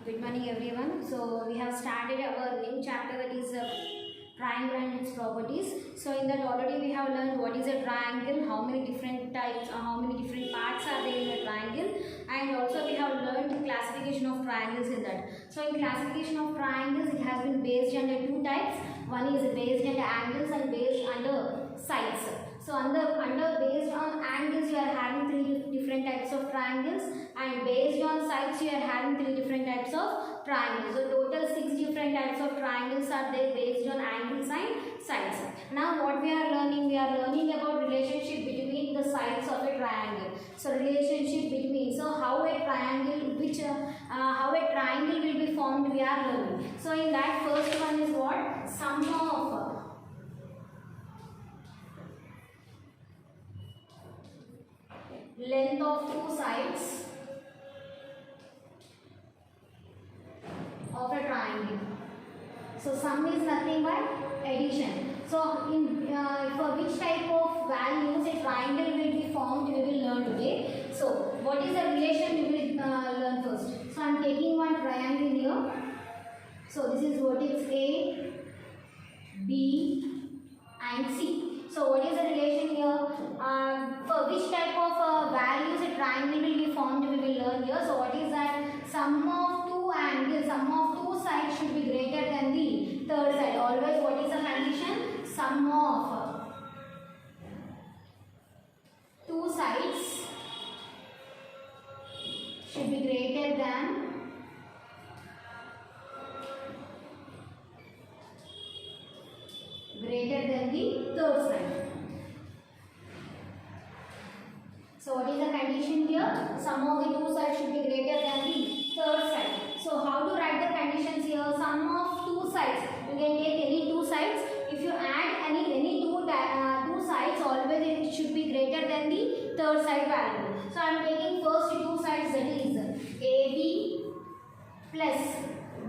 Good morning, everyone. So we have started our new chapter, that is triangle and its properties. So in that already we have learned what is a triangle, how many different types, how many different parts are there in a triangle, and also we have learned classification of triangles in that. So in classification of triangles, it has been based under two types. One is based under angles and based under sides. So under based on angles, you are having three different types of triangles, and based on sides, you are having three different types of triangles. So total 6 different types of triangles are there based on angles and sides. Now what we are learning about relationship between the sides of a triangle. So relationship between, so how a triangle will be formed, we are learning. So in that, first one is what? Sum of length of two sides of a triangle. So sum is nothing but addition. So in for which type of values a triangle will be formed, we will learn today. So what is the relation, we will learn first. So I am taking one triangle here. So this is vertex A, B and C. So what is the relation here? For which type of values a triangle will be formed, we will learn here. So what is that? Sum of two angles, sum of two sides should be greater than the third side. Always what is the condition? Sum of two sides should be greater than the third side. So what is the condition here? Sum of the two sides should be greater than the third side. So how to write the conditions here? Sum of two sides. You can take any two sides. If you add any two sides, always it should be greater than the third side value. So I am taking first two sides, that is AB plus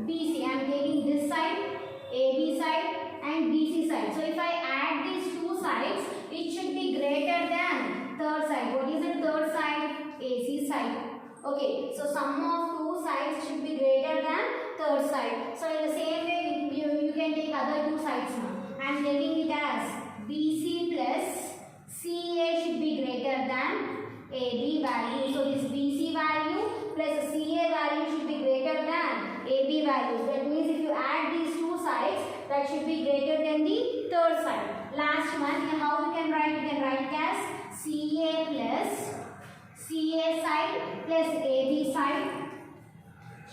BC. I am taking this side, AB side and BC side. So if I add these two sides, it should be greater than third side. What is the third side? AC side. Okay, so sum of two sides should be greater than third side. So in the same way, you can take other two sides now. I am taking it as BC plus CA should be greater than AB value. So this BC value plus CA value should be greater than AB value. That means if you add these two sides, that should be greater than the third side. Last one, how you can write? You can write as CA plus CA side plus AB side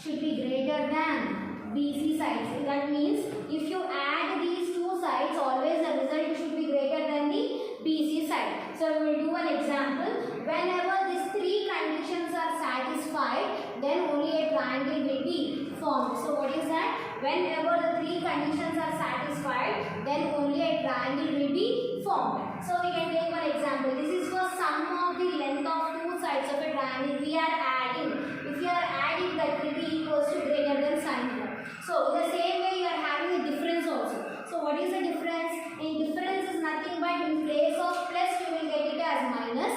should be greater than BC side. That means if you add these two sides, always the result should be greater than the BC side. So we will do an example. Whenever these three conditions are satisfied, then only a triangle will be formed. So what is that? Whenever the three conditions are satisfied, then only a triangle will be formed. So we can take one example. This is for sum of the length of two sides of a triangle. We are adding. If you are adding, that will be equals to greater than sin theta. So in the same way, you are having a difference also. So what is the difference? In difference is nothing but in place of plus, you will get it as minus.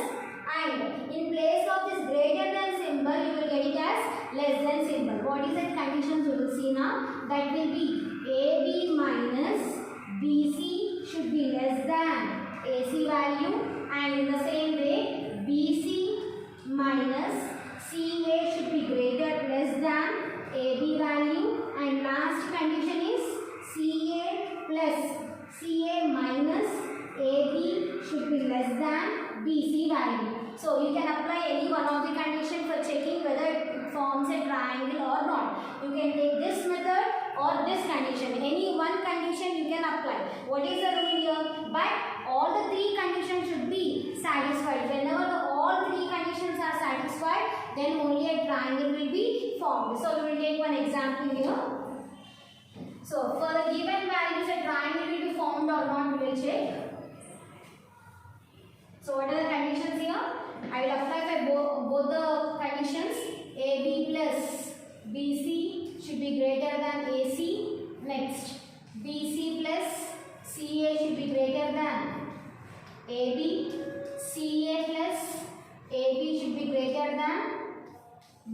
And in place of this greater than symbol, you will get it as less than symbol. What is that conditions we will see now? That will be AB minus BC should be less than AC value, and in the same way BC minus CA should be greater less than AB value, and last condition is CA plus CA minus AB should be less than BC value. So you can apply any one of the conditions for checking whether it forms a triangle or not. You can take this method or this condition. Any one condition you can apply. What is the rule here? But all the three conditions should be satisfied. Whenever all three conditions are satisfied, then only a triangle will be formed. So we will take one example here. So for the given values, a triangle will be formed or not, we will check. So what are the conditions here? I will apply for both the conditions. AB plus BC should be greater than AC. Next, BC plus CA should be greater than AB. CA plus AB should be greater than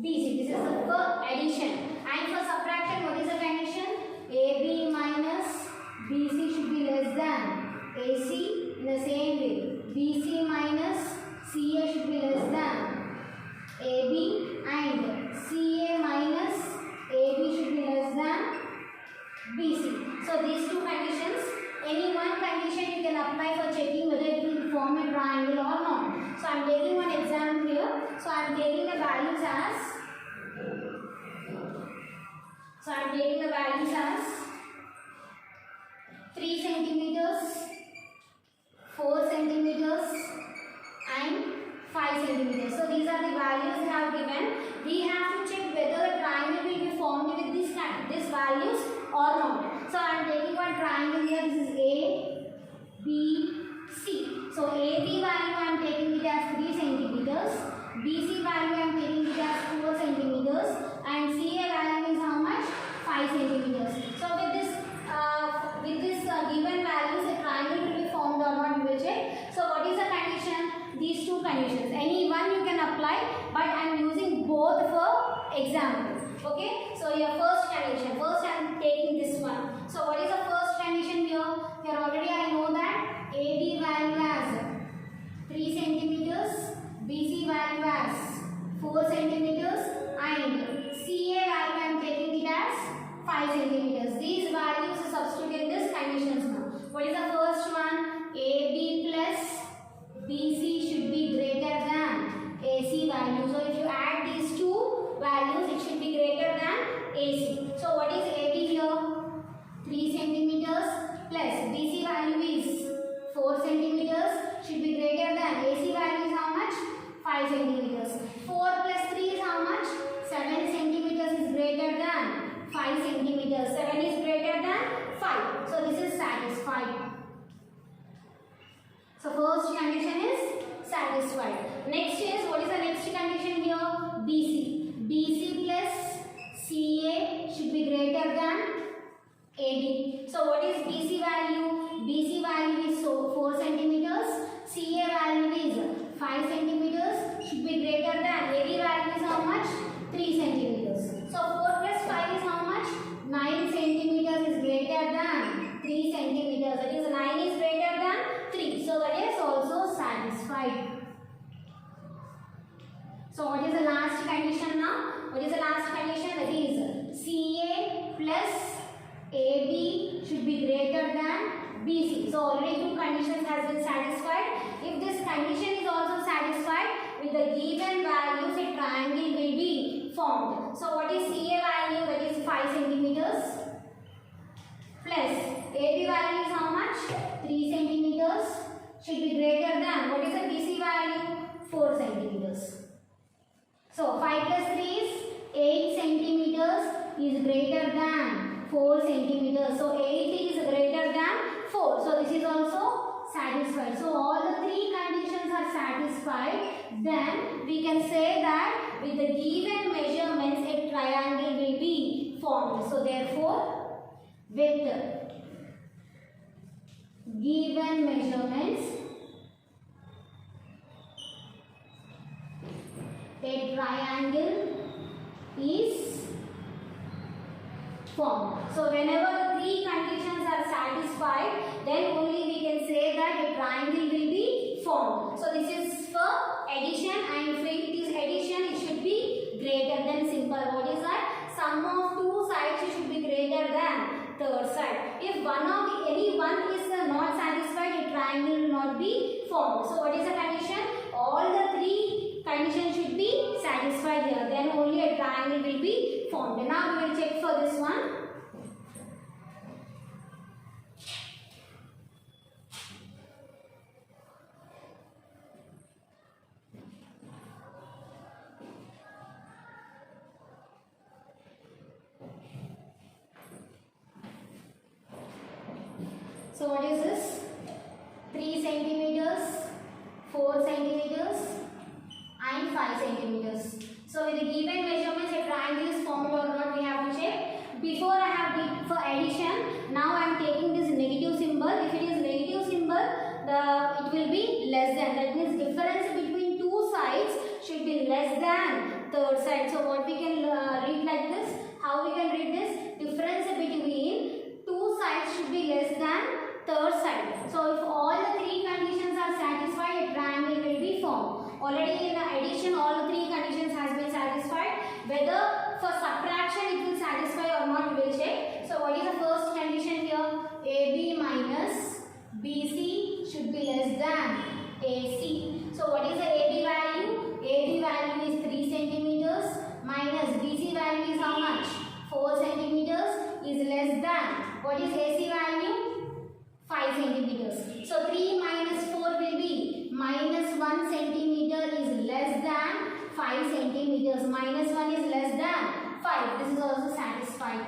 BC. This is for addition. And I'm taking one example here. So I'm taking the values as 3 centimeters, 4 centimeters and 5 centimeters. So these are the values they have given. We have to check whether a triangle will be formed with these values or not. So I am taking one triangle here. This is A, B, C. So AB value I am taking it as 3 centimeters. BC value I am taking it as 4 centimeters. And CA value is how much? 5 centimeters. So with this given values, a triangle will be formed or not, we will check. So what is the condition? These two conditions. Any one you can apply, but I am using both for example. Okay. So your first condition. First I am taking this one. So what is the first condition here? Here already I know that AB value as 3 centimeters, BC value as 4 centimeters, and CA value I am taking it as 5 centimeters. These values substitute in this conditions now. What is the first one? AB plus BC should be greater than AC value. So if you add these two values, it should be greater than AC. So what is AB here? 3 centimeters plus BC value is 4 centimeters should be greater than AC value is how much? 5 centimeters. 4 plus 3 is how much? 7 centimeters is greater than 5 centimeters. 7 is greater than 5. So this is satisfied. So first condition is satisfied. Next is, what is the next condition here? BC. BC plus CA should be greater than AB. So what is BC value? BC value is 4 centimeters. CA value is 5 centimeters should be greater than AB value is how much? 3 centimeters. So 4 plus 5 is how much? 9 centimeters is greater than 3 centimeters. That is 9 is greater than 3. So that is also satisfied. So what is the last condition now? What is the last condition? That is CA plus AB should be greater than BC. So already two conditions has been satisfied. If this condition is also satisfied, with the given values a triangle will be formed. So what is CA value? That is 5 centimeters plus AB value is how much? 3 centimeters should be greater than, what is the BC value? 4 centimeters. So 5 plus 3 is 8 centimeters is greater than 4 centimeters. So 8 is greater than 4. So this is also satisfied. So all the three conditions are satisfied. Then we can say that with the given measurements a triangle will be formed. So therefore with given measurements a triangle is formed. So whenever the three conditions are satisfied, then only we can say that a triangle will be formed. So this is for addition, and if it is addition, it should be greater than simple. What is that? Sum of two sides should be greater than third side. If any one is not satisfied, a triangle will not be formed. So what is the condition? All the three conditions should be satisfied here. Then only a triangle will be formed. Now we will check for this one. So what is this? 3 centimeters, 4 centimeters and 5 centimeters. So with the given measurements a triangle is formed or not, we have to check. Before I have did for addition, now I am taking this negative symbol. If it is negative symbol, it will be less than. That means difference between two sides should be less than third side. So what we can read like this? How we can read this? Difference between two sides should be less than third side. So if all the three conditions are satisfied, a triangle will be formed. Already in the addition, all the three conditions has been satisfied. Whether for subtraction it will satisfy or not, we will check. So what is the first condition here? AB minus BC should be less than AC. So So what is the AB value? AB value is 3 centimeters minus BC value is how much? 4 centimeters is less than. What is AC value? 5 centimeters. So 3 minus 4 will be minus 1 centimeter is less than 5 centimeters. Minus 1 is less than 5. This is also satisfied.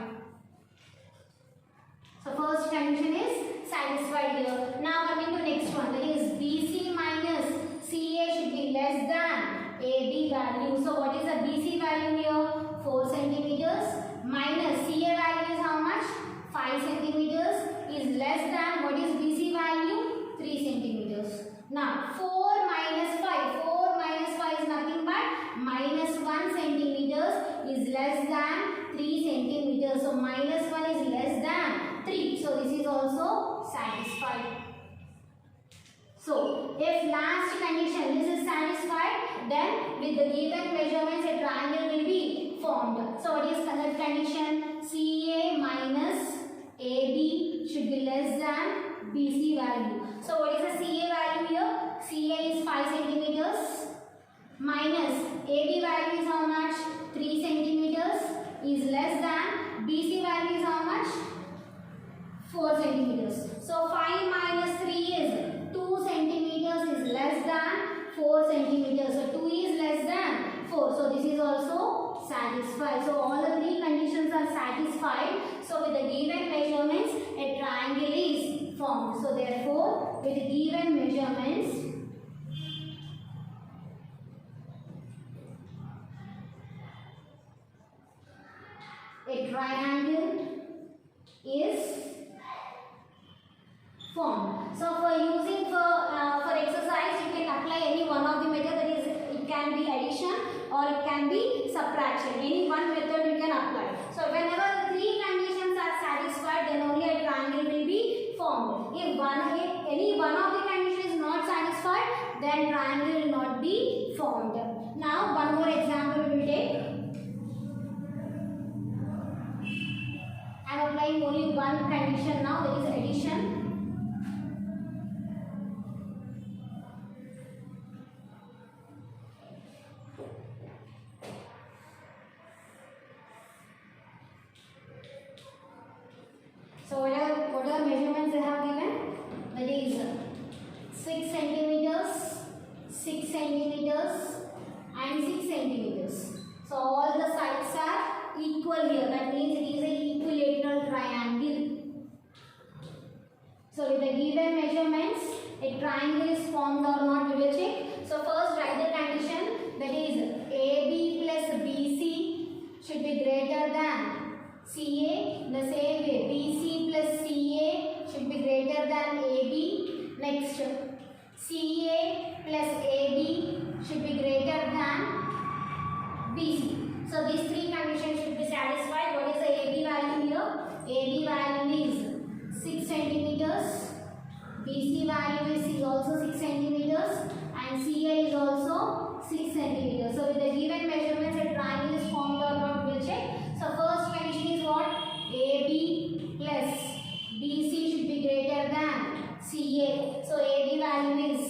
So first condition is satisfied here. Now coming to next one, that is BC minus CA should be less than AB value. So what is the BC value here? 4 centimeters minus CA value is how much? 5 centimeters is less than, what is BC value? 3 centimeters. Now 4 minus 5. 4 minus 5 is nothing but minus 1 centimeters is less than 3 centimeters. So minus 1 is less than 3. So this is also satisfied. So if last condition this is satisfied, then with the given measurements a triangle will be formed. So what is the condition? CA minus AB should be less than BC value. So what is the CA value here? CA is 5 centimeters minus AB value is how much? 3 centimeters is less than BC value is how much? 4 centimeters. So 5 minus 3 is 2 centimeters is less than 4 centimeters. So 2 is less than 4. So this is also satisfied. So all the three conditions are satisfied. So with the given measurements a triangle is formed. So therefore with the given measurements a triangle is formed. So for using for exercise you can apply any one of the method, that is it can be addition or it can be subtraction. Any one method you can apply. So whenever the three conditions are satisfied, then only a triangle will be formed. If any one of the conditions is not satisfied, then triangle will not be formed. Now one more example we will take. I am applying only one condition now, that is addition. So what are the measurements they have given? That is 6 centimeters, 6 centimeters and 6 centimeters. So all the sides are equal here. That means it is an equilateral triangle. So with the given measurements, a triangle is formed or not, we will check. So first write the condition, that is AB plus BC should be greater than CA. The same way BC plus CA should be greater than AB. Next CA plus AB should be greater than BC. So these three conditions should be satisfied. What is the AB value here? AB value is 6 centimeters. BC value is also 6 centimeters and CA is also 6 centimeters. So with the given measurements a triangle is formed or not, we will check. So first condition is what? AB plus BC should be greater than CA. So AB value is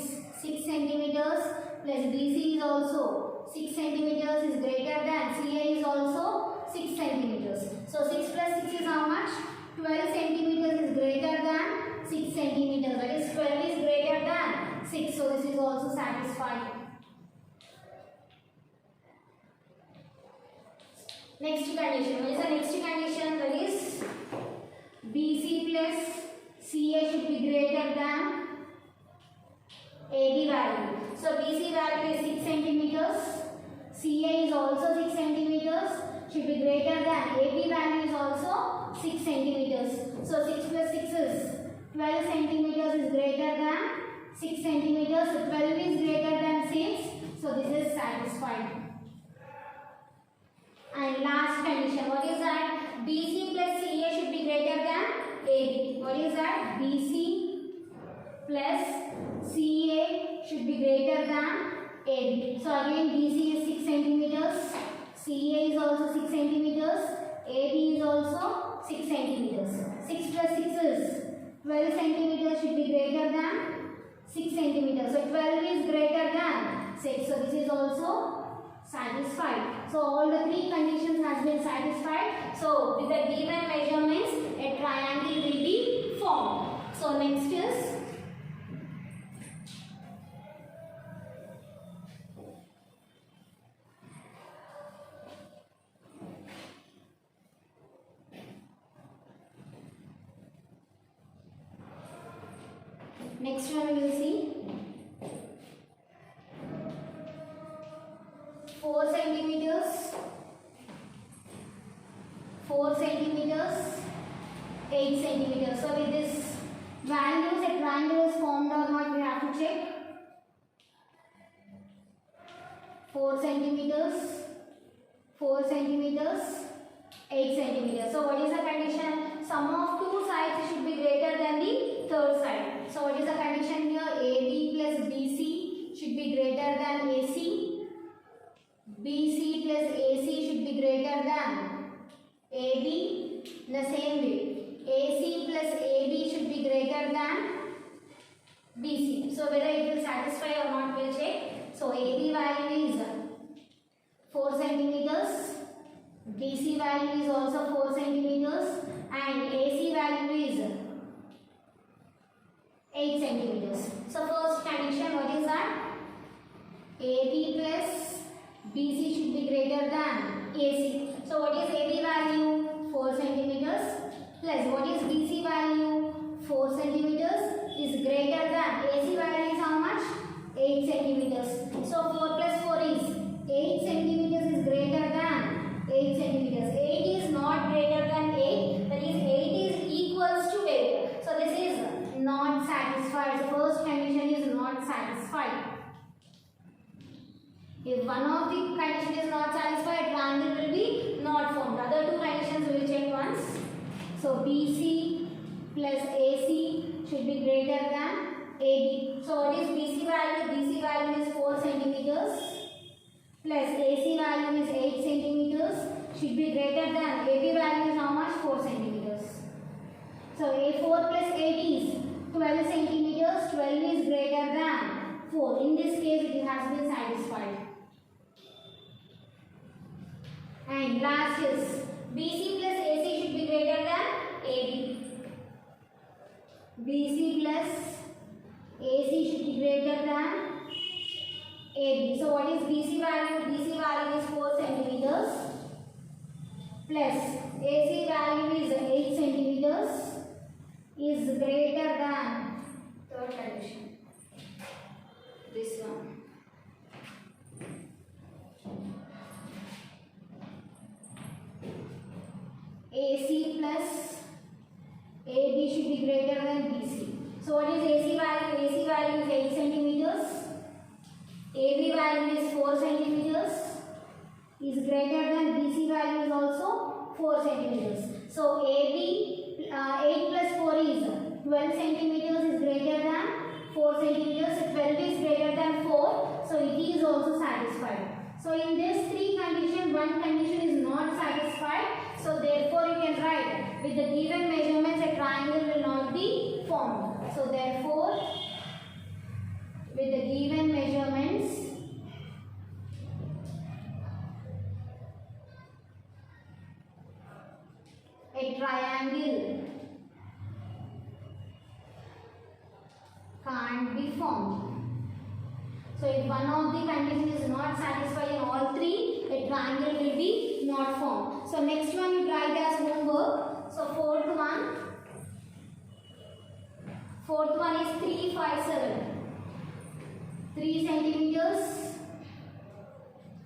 6 centimeters plus BC is also 6 centimeters is greater than CA is also 6 centimeters. So 6 plus 6 is how much? 12 centimeters is greater than 6 centimeters. That is 12 is greater than 6. So this is also satisfied. Next condition. What is the next condition? That is BC plus CA should be greater than AB value. So BC value is 6 centimeters. CA is also 6 centimeters. Should be greater than AB value is also 6 centimeters. So 6 plus 6 is 12 centimeters is greater than 6 centimeters. So 12 is greater than 6. So this is satisfied. And last condition, what is that? BC plus CA should be greater than AB. What is that? BC plus CA should be greater than AB. So again BC is 6 centimeters, CA is also 6 centimeters, AB is also 6 centimeters. 6 plus 6 is 12 centimeters should be greater than 6 centimeters. So 12 is greater than 6. So this is also satisfied. So all the three conditions has been satisfied. So with the given measurements, a triangle will be formed. So next is next one we will see 4 centimeters, 4 centimeters, 8 centimeters. So with this values, a triangle is formed or not, we have to check. 4 centimeters, 4 centimeters, 8 centimeters. So what is the condition? Sum of two sides should be greater than the third side. So what is the condition here? AB plus BC should be greater than AC. BC plus AC should be greater than AB. In the same way, AC plus AB should be greater than BC. So whether it will satisfy or not, we'll check. So AB value is 4 centimeters. BC value is also 4 centimeters. And AC value is 8 centimeters. So first condition, what is that? AB plus BC should be greater than AC. So what is AB value? 4 centimeters. Plus what is BC value? 4 centimeters is greater than AC value is how much? 8 centimeters. So 4 plus 4 is 8 centimeters is greater than 8 centimeters. 8 is not greater than 8. That is 8 is equals to 8. So this is not satisfied. The first condition is not satisfied. If one of the condition is not satisfied, triangle will be not formed. The other two conditions we will check once. So BC plus AC should be greater than AB. So what is BC value? BC value is 4 centimeters plus AC value is 8 centimeters should be greater than AB value is how much? 4 centimeters. So A4 plus 8 is 12 centimeters. 12 is greater than 4. In this case, it has been satisfied. And last is BC plus AC should be greater than AB. BC plus AC should be greater than AB. So what is BC value? BC value is 4 centimeters plus AC value is 8 centimeters is greater than third condition. This one. AC plus AB should be greater than BC. So what is AC value? AC value is 8 centimeters. AB value is 4 centimeters. Is greater than BC value is also 4 centimeters. So AB 8 plus 4 is 12 centimeters is greater than 4 centimeters. So 12 is greater than 4. So it is also satisfied. So in this three conditions, one condition is not satisfied. So therefore you can write with the given measurements a triangle will not be formed. So therefore with the given measurements a triangle can't be formed. So if one of the conditions is not satisfied in all three, a triangle will be not formed. So next one you write as homework. So fourth one is 3, 5, 7. 3 centimeters,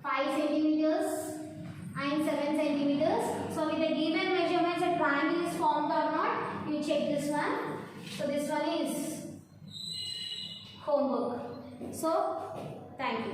5 centimeters and 7 centimeters. So with the given measurements a triangle is formed or not, you check this one. So this one is homework. So thank you.